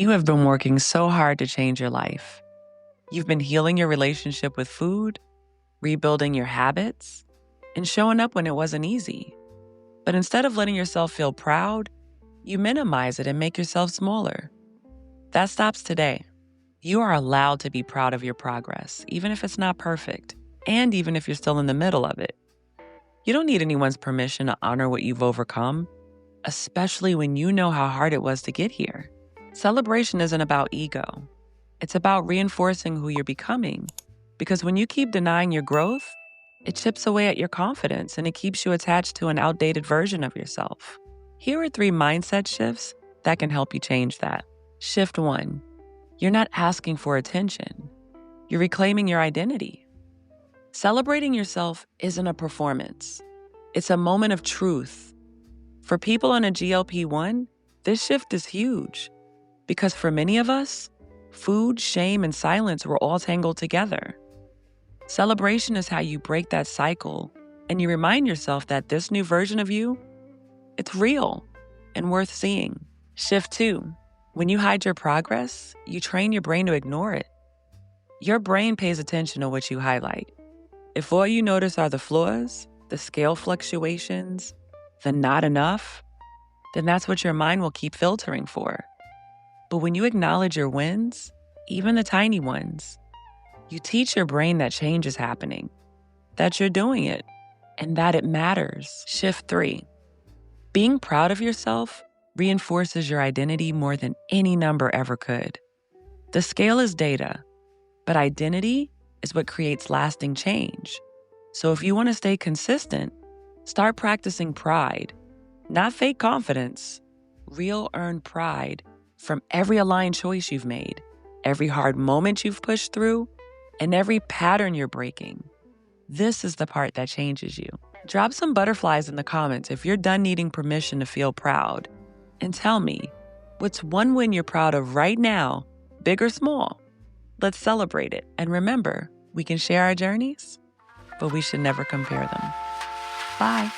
You have been working so hard to change your life. You've been healing your relationship with food, rebuilding your habits, and showing up when it wasn't easy. But instead of letting yourself feel proud, you minimize it and make yourself smaller. That stops today. You are allowed to be proud of your progress, even if it's not perfect, and even if you're still in the middle of it. You don't need anyone's permission to honor what you've overcome, especially when you know how hard it was to get here. Celebration isn't about ego. It's about reinforcing who you're becoming. Because when you keep denying your growth, it chips away at your confidence and it keeps you attached to an outdated version of yourself. Here are 3 mindset shifts that can help you change that. Shift 1. You're not asking for attention. You're reclaiming your identity. Celebrating yourself isn't a performance. It's a moment of truth. For people on a GLP-1, this shift is huge. Because for many of us, food, shame, and silence were all tangled together. Celebration is how you break that cycle and you remind yourself that this new version of you, it's real and worth seeing. Shift 2. When you hide your progress, you train your brain to ignore it. Your brain pays attention to what you highlight. If all you notice are the flaws, the scale fluctuations, the not enough, then that's what your mind will keep filtering for. But when you acknowledge your wins, even the tiny ones, you teach your brain that change is happening, that you're doing it, and that it matters. Shift 3. Being proud of yourself reinforces your identity more than any number ever could. The scale is data, but identity is what creates lasting change. So if you want to stay consistent, start practicing pride, not fake confidence, real earned pride from every aligned choice you've made, every hard moment you've pushed through, and every pattern you're breaking. This is the part that changes you. Drop some butterflies in the comments if you're done needing permission to feel proud. And tell me, what's one win you're proud of right now, big or small? Let's celebrate it. And remember, we can share our journeys, but we should never compare them. Bye.